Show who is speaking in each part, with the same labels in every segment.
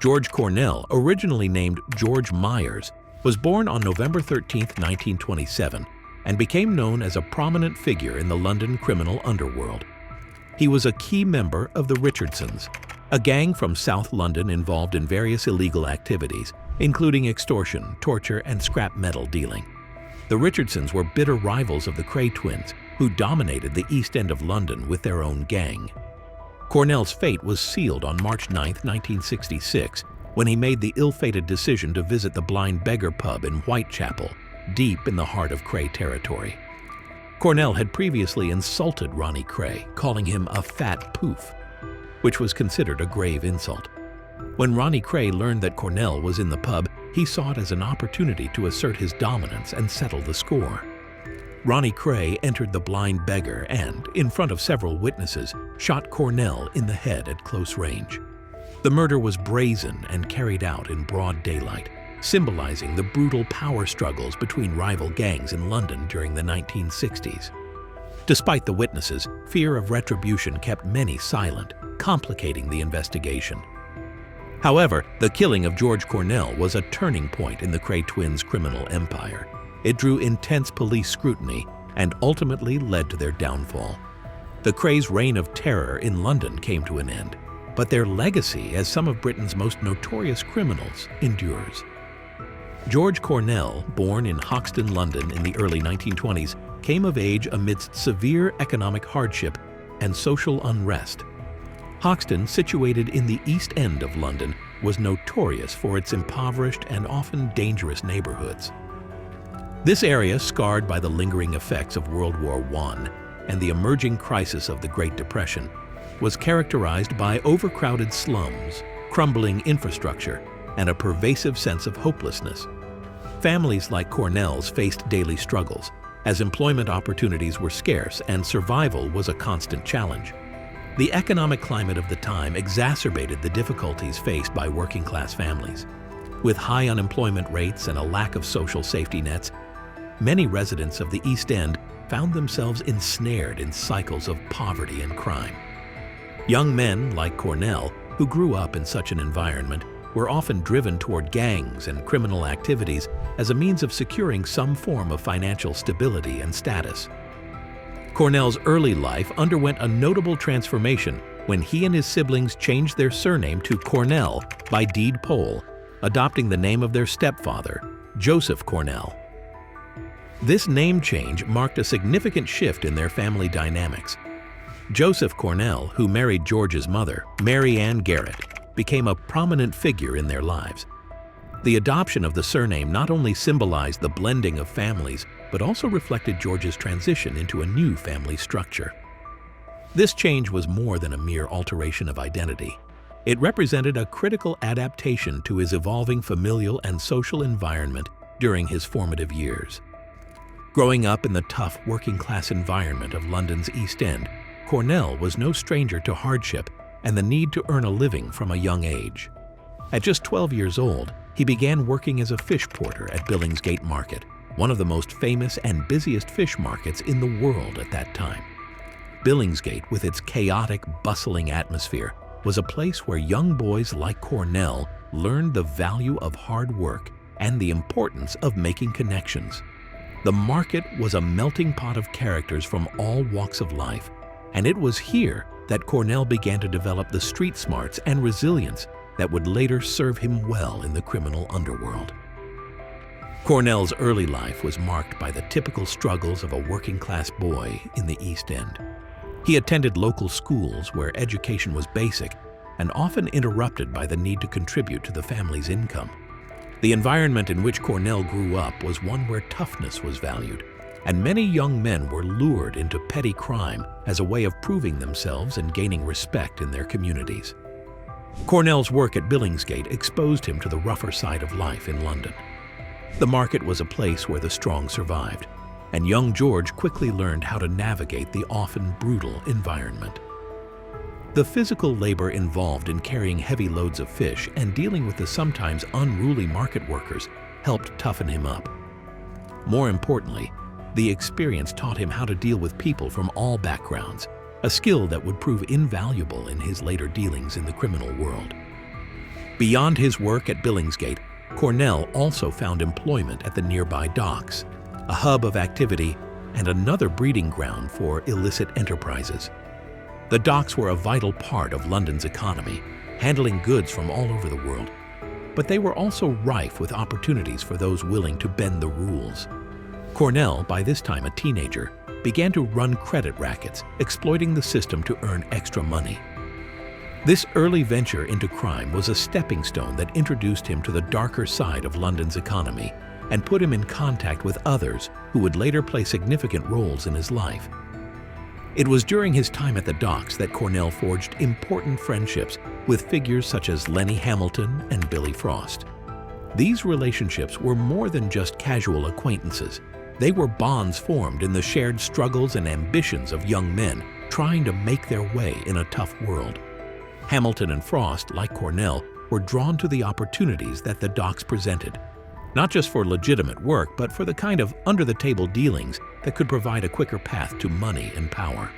Speaker 1: George Cornell, originally named George Myers, was born on November 13, 1927, and became known as a prominent figure in the London criminal underworld. He was a key member of the Richardsons, a gang from South London involved in various illegal activities, including extortion, torture, and scrap metal dealing. The Richardsons were bitter rivals of the Kray twins, who dominated the East End of London with their own gang. Cornell's fate was sealed on March 9, 1966, when he made the ill-fated decision to visit the Blind Beggar pub in Whitechapel, deep in the heart of Kray territory. Cornell had previously insulted Ronnie Kray, calling him a fat poof, which was considered a grave insult. When Ronnie Kray learned that Cornell was in the pub, he saw it as an opportunity to assert his dominance and settle the score. Ronnie Kray entered the Blind Beggar and, in front of several witnesses, shot Cornell in the head at close range. The murder was brazen and carried out in broad daylight, symbolizing the brutal power struggles between rival gangs in London during the 1960s. Despite the witnesses, fear of retribution kept many silent, complicating the investigation. However, the killing of George Cornell was a turning point in the Kray twins' criminal empire. It drew intense police scrutiny and ultimately led to their downfall. The Krays' reign of terror in London came to an end, but their legacy as some of Britain's most notorious criminals endures. George Cornell, born in Hoxton, London in the early 1920s, came of age amidst severe economic hardship and social unrest. Hoxton, situated in the East End of London, was notorious for its impoverished and often dangerous neighborhoods. This area, scarred by the lingering effects of World War I and the emerging crisis of the Great Depression, was characterized by overcrowded slums, crumbling infrastructure, and a pervasive sense of hopelessness. Families like Cornell's faced daily struggles, as employment opportunities were scarce and survival was a constant challenge. The economic climate of the time exacerbated the difficulties faced by working-class families. With high unemployment rates and a lack of social safety nets, many residents of the East End found themselves ensnared in cycles of poverty and crime. Young men like Cornell, who grew up in such an environment, were often driven toward gangs and criminal activities as a means of securing some form of financial stability and status. Cornell's early life underwent a notable transformation when he and his siblings changed their surname to Cornell by deed poll, adopting the name of their stepfather, Joseph Cornell. This name change marked a significant shift in their family dynamics. Joseph Cornell, who married George's mother, Mary Ann Garrett, became a prominent figure in their lives. The adoption of the surname not only symbolized the blending of families, but also reflected George's transition into a new family structure. This change was more than a mere alteration of identity. It represented a critical adaptation to his evolving familial and social environment during his formative years. Growing up in the tough working-class environment of London's East End, Cornell was no stranger to hardship and the need to earn a living from a young age. At just 12 years old, he began working as a fish porter at Billingsgate Market, one of the most famous and busiest fish markets in the world at that time. Billingsgate, with its chaotic, bustling atmosphere, was a place where young boys like Cornell learned the value of hard work and the importance of making connections. The market was a melting pot of characters from all walks of life, and it was here that Cornell began to develop the street smarts and resilience that would later serve him well in the criminal underworld. Cornell's early life was marked by the typical struggles of a working-class boy in the East End. He attended local schools where education was basic and often interrupted by the need to contribute to the family's income. The environment in which Cornell grew up was one where toughness was valued, and many young men were lured into petty crime as a way of proving themselves and gaining respect in their communities. Cornell's work at Billingsgate exposed him to the rougher side of life in London. The market was a place where the strong survived, and young George quickly learned how to navigate the often brutal environment. The physical labor involved in carrying heavy loads of fish and dealing with the sometimes unruly market workers helped toughen him up. More importantly, the experience taught him how to deal with people from all backgrounds, a skill that would prove invaluable in his later dealings in the criminal world. Beyond his work at Billingsgate, Cornell also found employment at the nearby docks, a hub of activity and another breeding ground for illicit enterprises. The docks were a vital part of London's economy, handling goods from all over the world. But they were also rife with opportunities for those willing to bend the rules. Cornell, by this time a teenager, began to run credit rackets, exploiting the system to earn extra money. This early venture into crime was a stepping stone that introduced him to the darker side of London's economy and put him in contact with others who would later play significant roles in his life. It was during his time at the docks that Cornell forged important friendships with figures such as Lenny Hamilton and Billy Frost. These relationships were more than just casual acquaintances. They were bonds formed in the shared struggles and ambitions of young men trying to make their way in a tough world. Hamilton and Frost, like Cornell, were drawn to the opportunities that the docks presented, not just for legitimate work, but for the kind of under-the-table dealings that could provide a quicker path to money and power.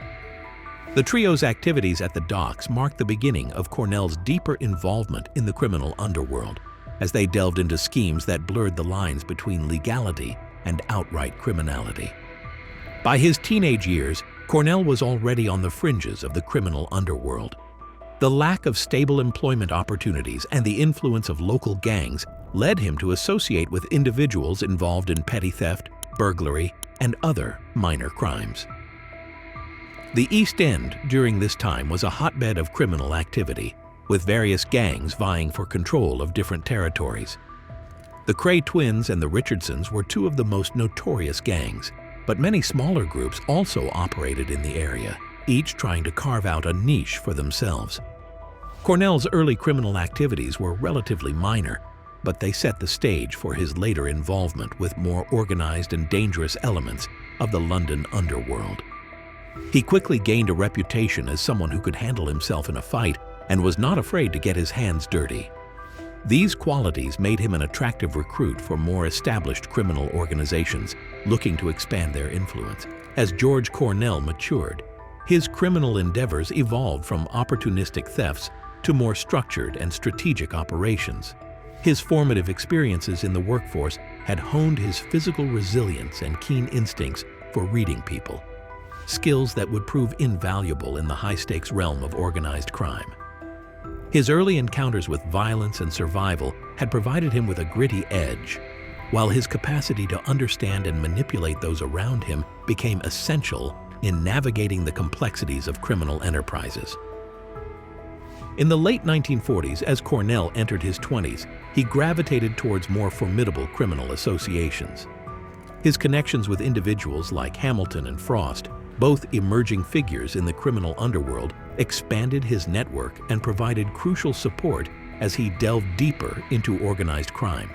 Speaker 1: The trio's activities at the docks marked the beginning of Cornell's deeper involvement in the criminal underworld, as they delved into schemes that blurred the lines between legality and outright criminality. By his teenage years, Cornell was already on the fringes of the criminal underworld. The lack of stable employment opportunities and the influence of local gangs led him to associate with individuals involved in petty theft, burglary, and other minor crimes. The East End during this time was a hotbed of criminal activity, with various gangs vying for control of different territories. The Kray twins and the Richardsons were two of the most notorious gangs, but many smaller groups also operated in the area, each trying to carve out a niche for themselves. Cornell's early criminal activities were relatively minor, but they set the stage for his later involvement with more organized and dangerous elements of the London underworld. He quickly gained a reputation as someone who could handle himself in a fight and was not afraid to get his hands dirty. These qualities made him an attractive recruit for more established criminal organizations looking to expand their influence. As George Cornell matured, his criminal endeavors evolved from opportunistic thefts to more structured and strategic operations. His formative experiences in the workforce had honed his physical resilience and keen instincts for reading people, skills that would prove invaluable in the high-stakes realm of organized crime. His early encounters with violence and survival had provided him with a gritty edge, while his capacity to understand and manipulate those around him became essential in navigating the complexities of criminal enterprises. In the late 1940s, as Cornell entered his 20s, he gravitated towards more formidable criminal associations. His connections with individuals like Hamilton and Frost, both emerging figures in the criminal underworld, expanded his network and provided crucial support as he delved deeper into organized crime.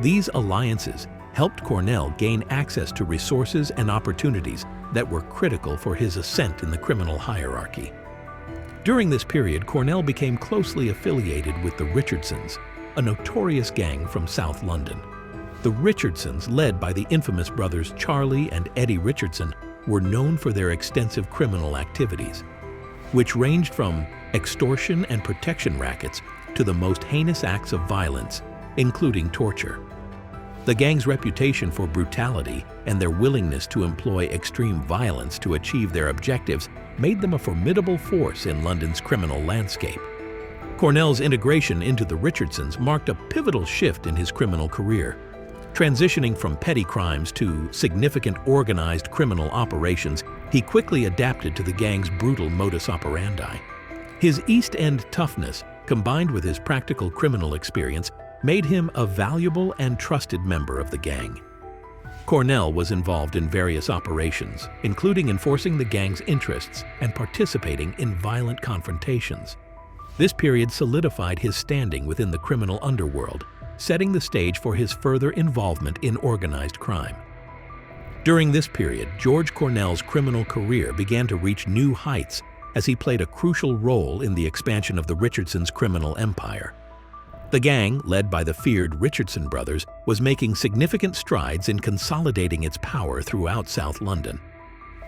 Speaker 1: These alliances helped Cornell gain access to resources and opportunities that were critical for his ascent in the criminal hierarchy. During this period, Cornell became closely affiliated with the Richardsons, a notorious gang from South London. The Richardsons, led by the infamous brothers Charlie and Eddie Richardson, were known for their extensive criminal activities, which ranged from extortion and protection rackets to the most heinous acts of violence, including torture. The gang's reputation for brutality and their willingness to employ extreme violence to achieve their objectives made them a formidable force in London's criminal landscape. Cornell's integration into the Richardsons marked a pivotal shift in his criminal career. Transitioning from petty crimes to significant organized criminal operations, he quickly adapted to the gang's brutal modus operandi. His East End toughness, combined with his practical criminal experience, made him a valuable and trusted member of the gang. Cornell was involved in various operations, including enforcing the gang's interests and participating in violent confrontations. This period solidified his standing within the criminal underworld, setting the stage for his further involvement in organized crime. During this period, George Cornell's criminal career began to reach new heights as he played a crucial role in the expansion of the Richardsons' criminal empire. The gang, led by the feared Richardson brothers, was making significant strides in consolidating its power throughout South London.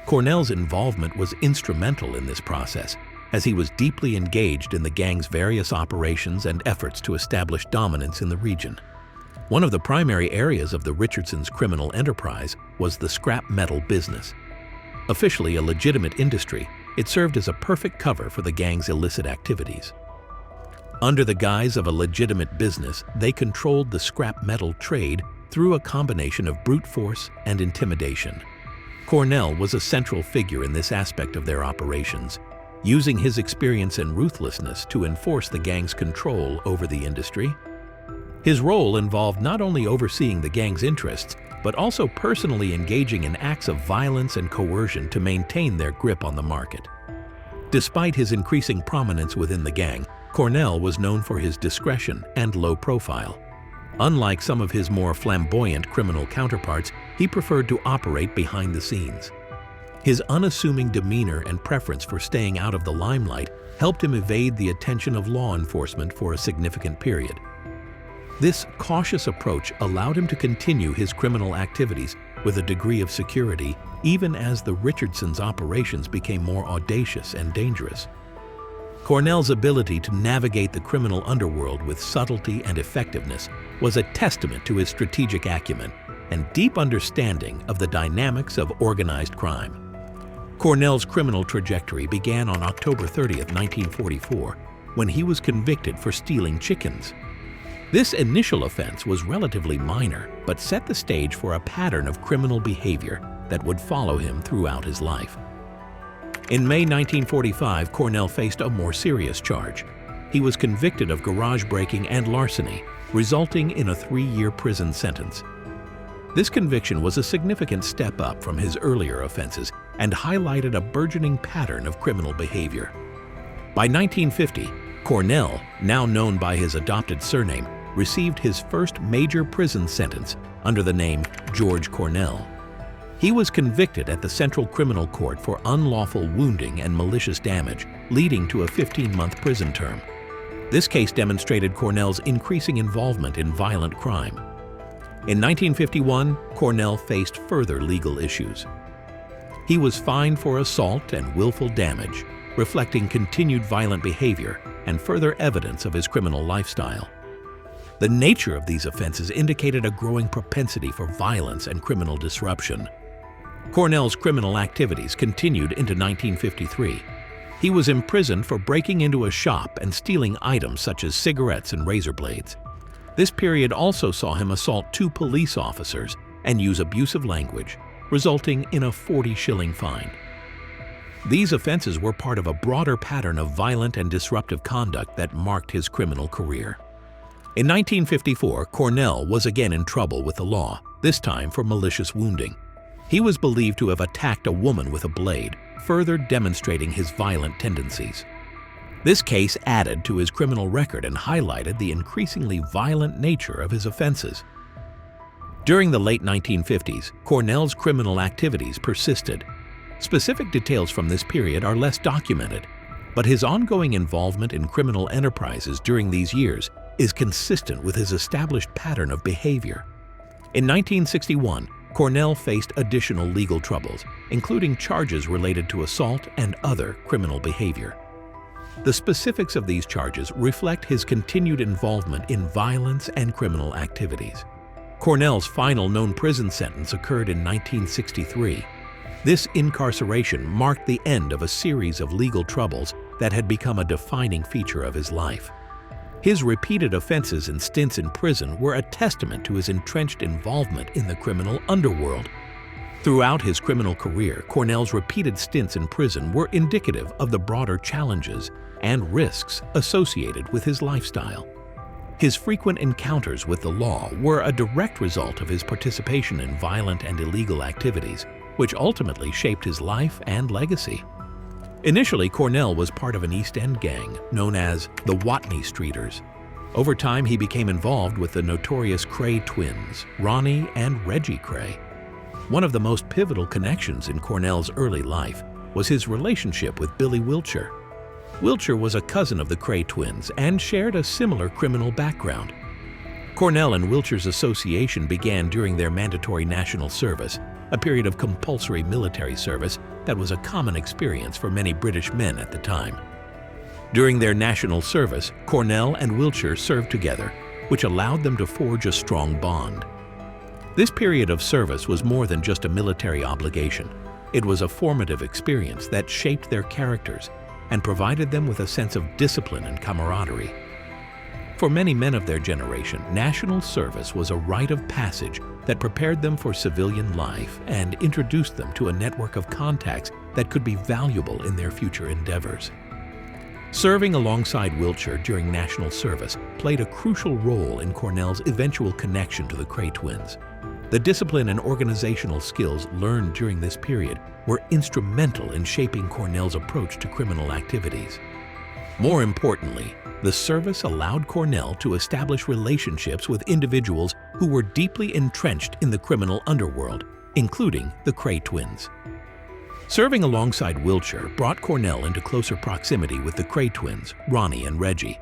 Speaker 1: Cornell's involvement was instrumental in this process, as he was deeply engaged in the gang's various operations and efforts to establish dominance in the region. One of the primary areas of the Richardsons' criminal enterprise was the scrap metal business. Officially a legitimate industry, it served as a perfect cover for the gang's illicit activities. Under the guise of a legitimate business, they controlled the scrap metal trade through a combination of brute force and intimidation. Cornell was a central figure in this aspect of their operations, using his experience and ruthlessness to enforce the gang's control over the industry. His role involved not only overseeing the gang's interests, but also personally engaging in acts of violence and coercion to maintain their grip on the market. Despite his increasing prominence within the gang, Cornell was known for his discretion and low profile. Unlike some of his more flamboyant criminal counterparts, he preferred to operate behind the scenes. His unassuming demeanor and preference for staying out of the limelight helped him evade the attention of law enforcement for a significant period. This cautious approach allowed him to continue his criminal activities with a degree of security, even as the Richardsons' operations became more audacious and dangerous. Cornell's ability to navigate the criminal underworld with subtlety and effectiveness was a testament to his strategic acumen and deep understanding of the dynamics of organized crime. Cornell's criminal trajectory began on October 30, 1944, when he was convicted for stealing chickens. This initial offense was relatively minor, but set the stage for a pattern of criminal behavior that would follow him throughout his life. In May 1945, Cornell faced a more serious charge. He was convicted of garage breaking and larceny, resulting in a 3-year prison sentence. This conviction was a significant step up from his earlier offenses and highlighted a burgeoning pattern of criminal behavior. By 1950, Cornell, now known by his adopted surname, received his first major prison sentence under the name George Cornell. He was convicted at the Central Criminal Court for unlawful wounding and malicious damage, leading to a 15-month prison term. This case demonstrated Cornell's increasing involvement in violent crime. In 1951, Cornell faced further legal issues. He was fined for assault and willful damage, reflecting continued violent behavior and further evidence of his criminal lifestyle. The nature of these offenses indicated a growing propensity for violence and criminal disruption. Cornell's criminal activities continued into 1953. He was imprisoned for breaking into a shop and stealing items such as cigarettes and razor blades. This period also saw him assault 2 police officers and use abusive language, resulting in a 40-shilling fine. These offenses were part of a broader pattern of violent and disruptive conduct that marked his criminal career. In 1954, Cornell was again in trouble with the law, this time for malicious wounding. He was believed to have attacked a woman with a blade, further demonstrating his violent tendencies. This case added to his criminal record and highlighted the increasingly violent nature of his offenses. During the late 1950s, Cornell's criminal activities persisted. Specific details from this period are less documented, but his ongoing involvement in criminal enterprises during these years is consistent with his established pattern of behavior. In 1961, Cornell faced additional legal troubles, including charges related to assault and other criminal behavior. The specifics of these charges reflect his continued involvement in violence and criminal activities. Cornell's final known prison sentence occurred in 1963. This incarceration marked the end of a series of legal troubles that had become a defining feature of his life. His repeated offenses and stints in prison were a testament to his entrenched involvement in the criminal underworld. Throughout his criminal career, Cornell's repeated stints in prison were indicative of the broader challenges and risks associated with his lifestyle. His frequent encounters with the law were a direct result of his participation in violent and illegal activities, which ultimately shaped his life and legacy. Initially, Cornell was part of an East End gang known as the Watney Streeters. Over time, he became involved with the notorious Kray twins, Ronnie and Reggie Kray. One of the most pivotal connections in Cornell's early life was his relationship with Billy Wiltshire. Wiltshire was a cousin of the Kray twins and shared a similar criminal background. Cornell and Wiltshire's association began during their mandatory national service, a period of compulsory military service that was a common experience for many British men at the time. During their national service, Cornell and Wiltshire served together, which allowed them to forge a strong bond. This period of service was more than just a military obligation. It was a formative experience that shaped their characters and provided them with a sense of discipline and camaraderie. For many men of their generation, national service was a rite of passage that prepared them for civilian life and introduced them to a network of contacts that could be valuable in their future endeavors. Serving alongside Wiltshire during national service played a crucial role in Cornell's eventual connection to the Kray twins. The discipline and organizational skills learned during this period were instrumental in shaping Cornell's approach to criminal activities. More importantly, the service allowed Cornell to establish relationships with individuals who were deeply entrenched in the criminal underworld, including the Kray twins. Serving alongside Wiltshire brought Cornell into closer proximity with the Kray twins, Ronnie and Reggie,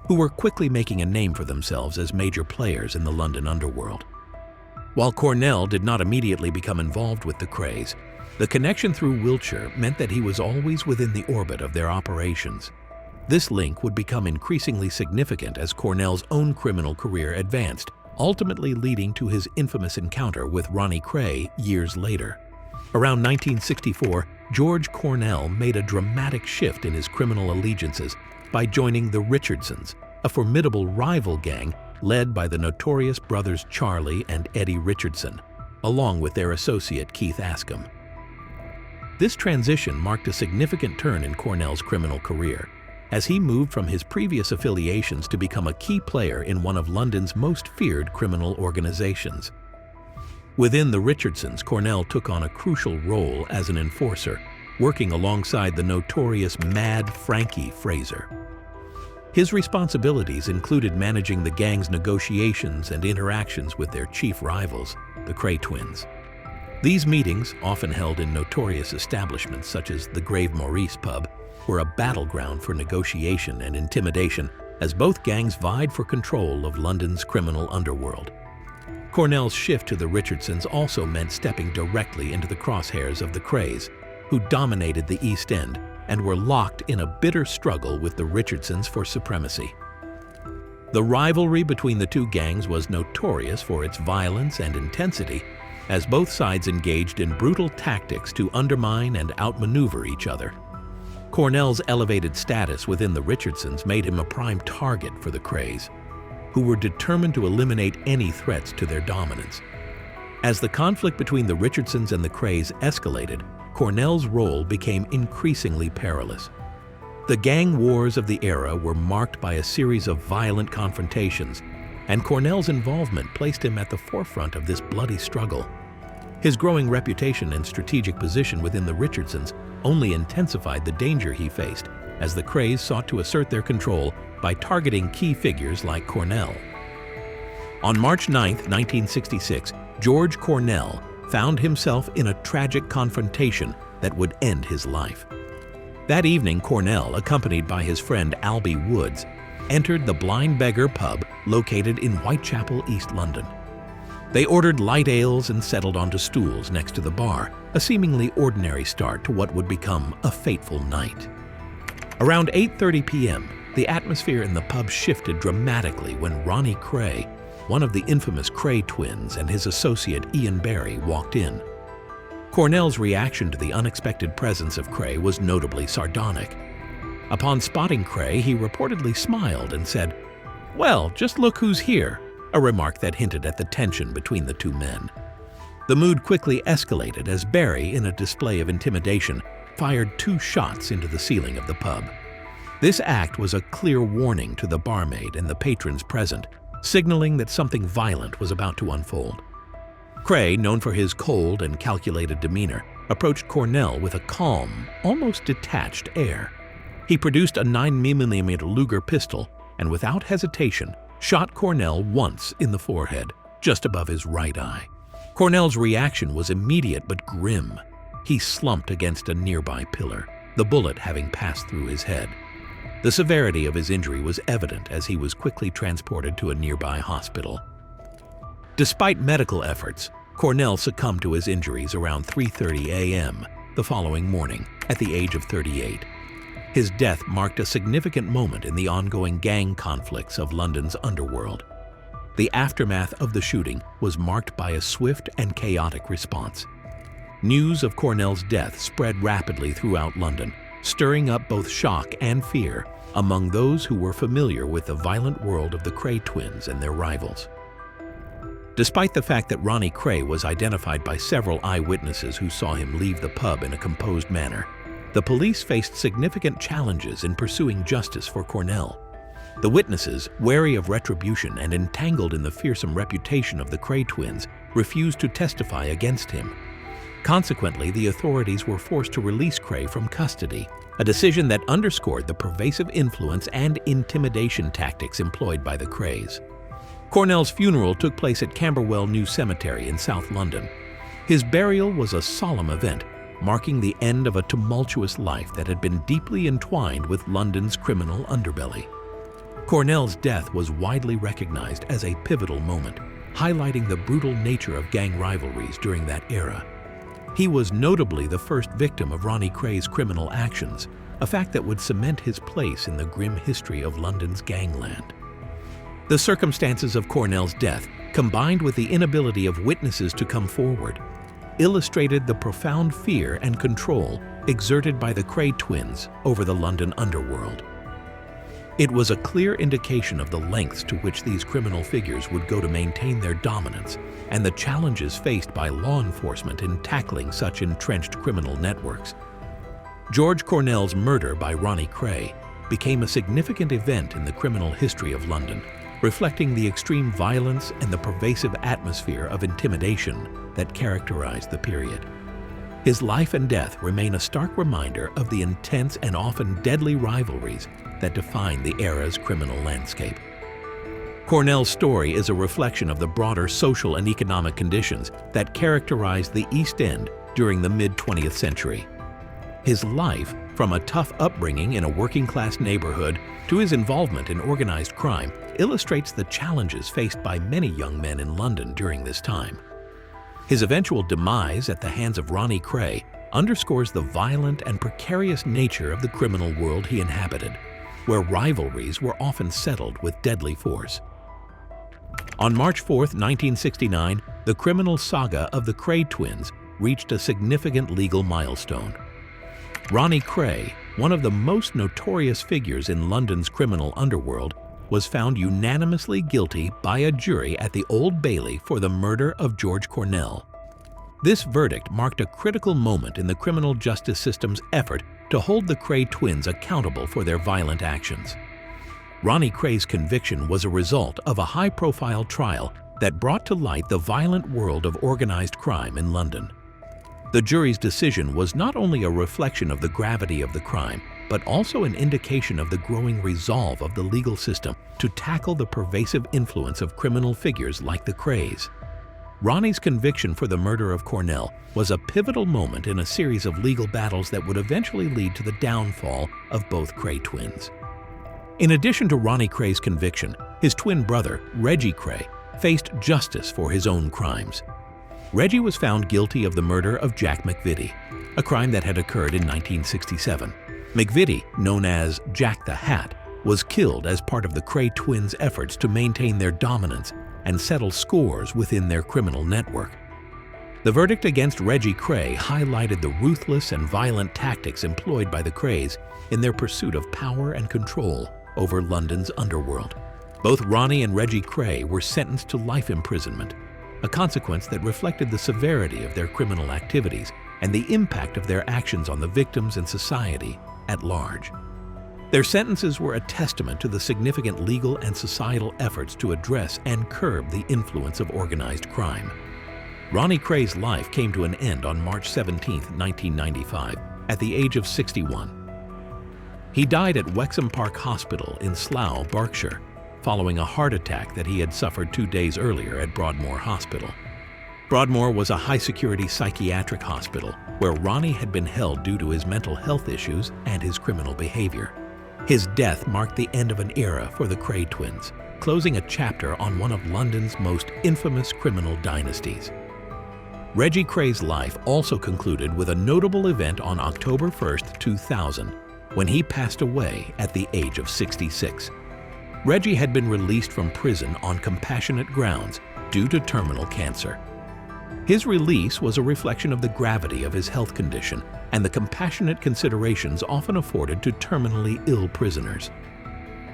Speaker 1: who were quickly making a name for themselves as major players in the London underworld. While Cornell did not immediately become involved with the Krays, the connection through Wiltshire meant that he was always within the orbit of their operations. This link would become increasingly significant as Cornell's own criminal career advanced, ultimately leading to his infamous encounter with Ronnie Kray years later. Around 1964, George Cornell made a dramatic shift in his criminal allegiances by joining the Richardsons, a formidable rival gang led by the notorious brothers Charlie and Eddie Richardson, along with their associate Keith Ascom. This transition marked a significant turn in Cornell's criminal career, as he moved from his previous affiliations to become a key player in one of London's most feared criminal organizations. Within the Richardsons, Cornell took on a crucial role as an enforcer, working alongside the notorious Mad Frankie Fraser. His responsibilities included managing the gang's negotiations and interactions with their chief rivals, the Kray twins. These meetings, often held in notorious establishments such as the Grave Maurice pub, were a battleground for negotiation and intimidation as both gangs vied for control of London's criminal underworld. Cornell's shift to the Richardsons also meant stepping directly into the crosshairs of the Krays, who dominated the East End and were locked in a bitter struggle with the Richardsons for supremacy. The rivalry between the two gangs was notorious for its violence and intensity, as both sides engaged in brutal tactics to undermine and outmaneuver each other. Cornell's elevated status within the Richardsons made him a prime target for the Krays, who were determined to eliminate any threats to their dominance. As the conflict between the Richardsons and the Krays escalated, Cornell's role became increasingly perilous. The gang wars of the era were marked by a series of violent confrontations, and Cornell's involvement placed him at the forefront of this bloody struggle. His growing reputation and strategic position within the Richardsons only intensified the danger he faced as the Krays sought to assert their control by targeting key figures like Cornell. On March 9, 1966, George Cornell found himself in a tragic confrontation that would end his life. That evening, Cornell, accompanied by his friend Albie Woods, entered the Blind Beggar pub located in Whitechapel, East London. They ordered light ales and settled onto stools next to the bar, a seemingly ordinary start to what would become a fateful night. Around 8:30 p.m., the atmosphere in the pub shifted dramatically when Ronnie Kray, one of the infamous Kray twins, and his associate Ian Barry walked in. Cornell's reaction to the unexpected presence of Kray was notably sardonic. Upon spotting Kray, he reportedly smiled and said, "Well, just look who's here," a remark that hinted at the tension between the two men. The mood quickly escalated as Barry, in a display of intimidation, fired 2 shots into the ceiling of the pub. This act was a clear warning to the barmaid and the patrons present, signaling that something violent was about to unfold. Kray, known for his cold and calculated demeanor, approached Cornell with a calm, almost detached air. He produced a 9mm Luger pistol and, without hesitation, shot Cornell once in the forehead, just above his right eye. Cornell's reaction was immediate but grim. He slumped against a nearby pillar, the bullet having passed through his head. The severity of his injury was evident as he was quickly transported to a nearby hospital. Despite medical efforts, Cornell succumbed to his injuries around 3:30 a.m. the following morning, at the age of 38. His death marked a significant moment in the ongoing gang conflicts of London's underworld. The aftermath of the shooting was marked by a swift and chaotic response. News of Cornell's death spread rapidly throughout London, stirring up both shock and fear among those who were familiar with the violent world of the Kray twins and their rivals. Despite the fact that Ronnie Kray was identified by several eyewitnesses who saw him leave the pub in a composed manner, the police faced significant challenges in pursuing justice for Cornell. The witnesses, wary of retribution and entangled in the fearsome reputation of the Kray twins, refused to testify against him. Consequently, the authorities were forced to release Kray from custody, a decision that underscored the pervasive influence and intimidation tactics employed by the Krays. Cornell's funeral took place at Camberwell New Cemetery in South London. His burial was a solemn event, marking the end of a tumultuous life that had been deeply entwined with London's criminal underbelly. Cornell's death was widely recognized as a pivotal moment, highlighting the brutal nature of gang rivalries during that era. He was notably the first victim of Ronnie Kray's criminal actions, a fact that would cement his place in the grim history of London's gangland. The circumstances of Cornell's death, combined with the inability of witnesses to come forward, illustrated the profound fear and control exerted by the Kray twins over the London underworld. It was a clear indication of the lengths to which these criminal figures would go to maintain their dominance and the challenges faced by law enforcement in tackling such entrenched criminal networks. George Cornell's murder by Ronnie Kray became a significant event in the criminal history of London, reflecting the extreme violence and the pervasive atmosphere of intimidation that characterized the period. His life and death remain a stark reminder of the intense and often deadly rivalries that define the era's criminal landscape. Cornell's story is a reflection of the broader social and economic conditions that characterized the East End during the mid-20th century. His life, from a tough upbringing in a working-class neighborhood to his involvement in organized crime, illustrates the challenges faced by many young men in London during this time. His eventual demise at the hands of Ronnie Kray underscores the violent and precarious nature of the criminal world he inhabited, where rivalries were often settled with deadly force. On March 4, 1969, the criminal saga of the Kray twins reached a significant legal milestone. Ronnie Kray, one of the most notorious figures in London's criminal underworld, was found unanimously guilty by a jury at the Old Bailey for the murder of George Cornell. This verdict marked a critical moment in the criminal justice system's effort to hold the Kray twins accountable for their violent actions. Ronnie Kray's conviction was a result of a high-profile trial that brought to light the violent world of organized crime in London. The jury's decision was not only a reflection of the gravity of the crime, but also an indication of the growing resolve of the legal system to tackle the pervasive influence of criminal figures like the Krays. Ronnie's conviction for the murder of Cornell was a pivotal moment in a series of legal battles that would eventually lead to the downfall of both Kray twins. In addition to Ronnie Kray's conviction, his twin brother, Reggie Kray, faced justice for his own crimes. Reggie was found guilty of the murder of Jack McVitie, a crime that had occurred in 1967. McVitie, known as Jack the Hat, was killed as part of the Kray twins' efforts to maintain their dominance and settle scores within their criminal network. The verdict against Reggie Kray highlighted the ruthless and violent tactics employed by the Krays in their pursuit of power and control over London's underworld. Both Ronnie and Reggie Kray were sentenced to life imprisonment, a consequence that reflected the severity of their criminal activities and the impact of their actions on the victims and society at large. Their sentences were a testament to the significant legal and societal efforts to address and curb the influence of organized crime. Ronnie Kray's life came to an end on March 17, 1995, at the age of 61. He died at Wexham Park Hospital in Slough, Berkshire, following a heart attack that he had suffered 2 days earlier at Broadmoor Hospital. Broadmoor was a high-security psychiatric hospital where Ronnie had been held due to his mental health issues and his criminal behavior. His death marked the end of an era for the Kray twins, closing a chapter on one of London's most infamous criminal dynasties. Reggie Kray's life also concluded with a notable event on October 1, 2000. when he passed away at the age of 66. Reggie had been released from prison on compassionate grounds due to terminal cancer. His release was a reflection of the gravity of his health condition and the compassionate considerations often afforded to terminally ill prisoners.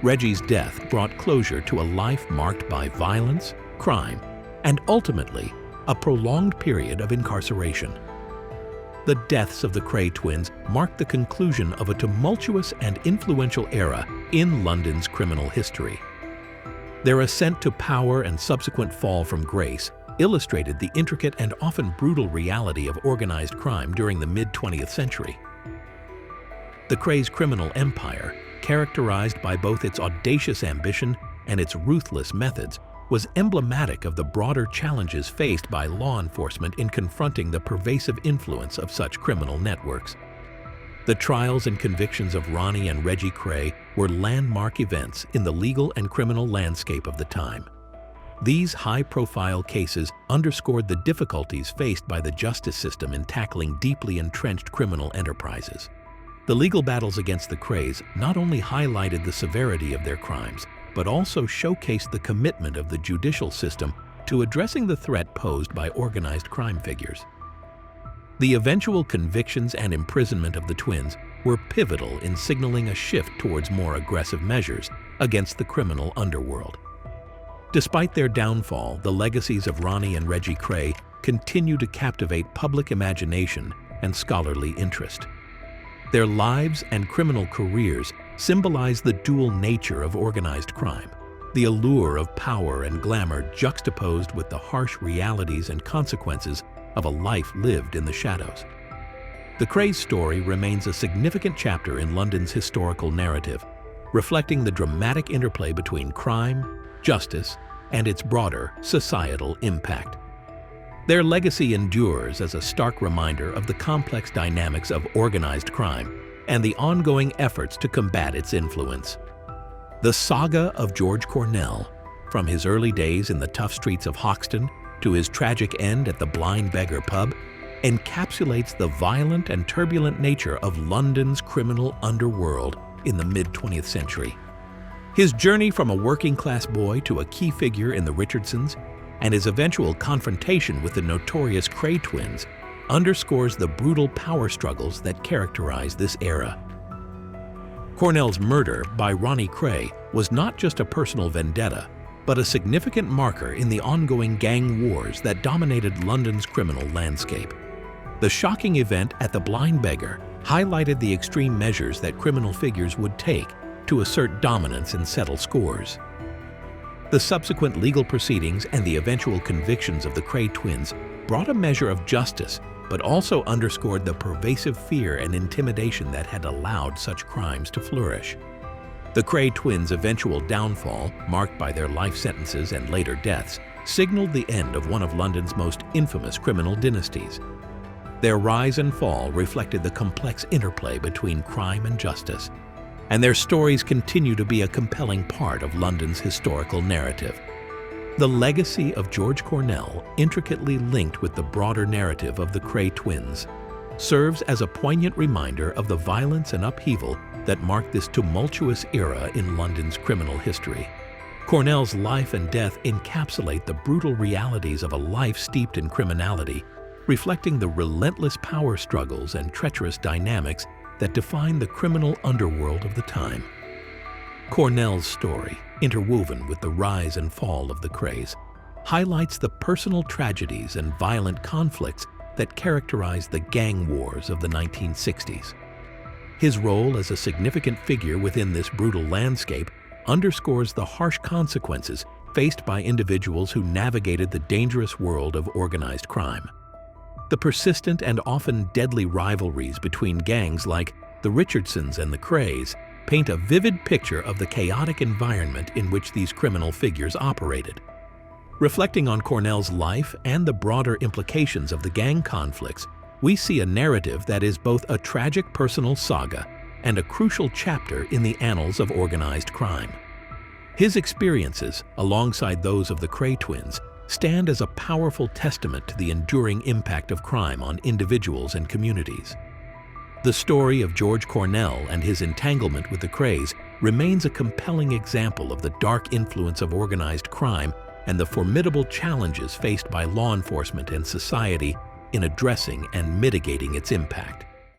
Speaker 1: Reggie's death brought closure to a life marked by violence, crime, and ultimately, a prolonged period of incarceration. The deaths of the Kray twins marked the conclusion of a tumultuous and influential era in London's criminal history. Their ascent to power and subsequent fall from grace illustrated the intricate and often brutal reality of organized crime during the mid-20th century. The Kray's criminal empire, characterized by both its audacious ambition and its ruthless methods, was emblematic of the broader challenges faced by law enforcement in confronting the pervasive influence of such criminal networks. The trials and convictions of Ronnie and Reggie Kray were landmark events in the legal and criminal landscape of the time. These high-profile cases underscored the difficulties faced by the justice system in tackling deeply entrenched criminal enterprises. The legal battles against the Krays not only highlighted the severity of their crimes, but also showcased the commitment of the judicial system to addressing the threat posed by organized crime figures. The eventual convictions and imprisonment of the twins were pivotal in signaling a shift towards more aggressive measures against the criminal underworld. Despite their downfall, the legacies of Ronnie and Reggie Kray continue to captivate public imagination and scholarly interest. Their lives and criminal careers symbolize the dual nature of organized crime, the allure of power and glamour juxtaposed with the harsh realities and consequences of a life lived in the shadows. The Kray's story remains a significant chapter in London's historical narrative, reflecting the dramatic interplay between crime, justice, and its broader societal impact. Their legacy endures as a stark reminder of the complex dynamics of organized crime and the ongoing efforts to combat its influence. The saga of George Cornell, from his early days in the tough streets of Hoxton to his tragic end at the Blind Beggar pub, encapsulates the violent and turbulent nature of London's criminal underworld in the mid-20th century. His journey from a working-class boy to a key figure in the Richardsons and his eventual confrontation with the notorious Kray twins underscores the brutal power struggles that characterize this era. Cornell's murder by Ronnie Kray was not just a personal vendetta, but a significant marker in the ongoing gang wars that dominated London's criminal landscape. The shocking event at the Blind Beggar highlighted the extreme measures that criminal figures would take to assert dominance and settle scores. The subsequent legal proceedings and the eventual convictions of the Kray twins brought a measure of justice, but also underscored the pervasive fear and intimidation that had allowed such crimes to flourish. The Kray twins' eventual downfall, marked by their life sentences and later deaths, signaled the end of one of London's most infamous criminal dynasties. Their rise and fall reflected the complex interplay between crime and justice, and their stories continue to be a compelling part of London's historical narrative. The legacy of George Cornell, intricately linked with the broader narrative of the Kray twins, serves as a poignant reminder of the violence and upheaval that marked this tumultuous era in London's criminal history. Cornell's life and death encapsulate the brutal realities of a life steeped in criminality, reflecting the relentless power struggles and treacherous dynamics that define the criminal underworld of the time. Cornell's story, interwoven with the rise and fall of the Krays, highlights the personal tragedies and violent conflicts that characterized the gang wars of the 1960s. His role as a significant figure within this brutal landscape underscores the harsh consequences faced by individuals who navigated the dangerous world of organized crime. The persistent and often deadly rivalries between gangs like the Richardsons and the Krays paint a vivid picture of the chaotic environment in which these criminal figures operated. Reflecting on Cornell's life and the broader implications of the gang conflicts, we see a narrative that is both a tragic personal saga and a crucial chapter in the annals of organized crime. His experiences, alongside those of the Kray twins, stand as a powerful testament to the enduring impact of crime on individuals and communities. The story of George Cornell and his entanglement with the Krays remains a compelling example of the dark influence of organized crime and the formidable challenges faced by law enforcement and society in addressing and mitigating its impact.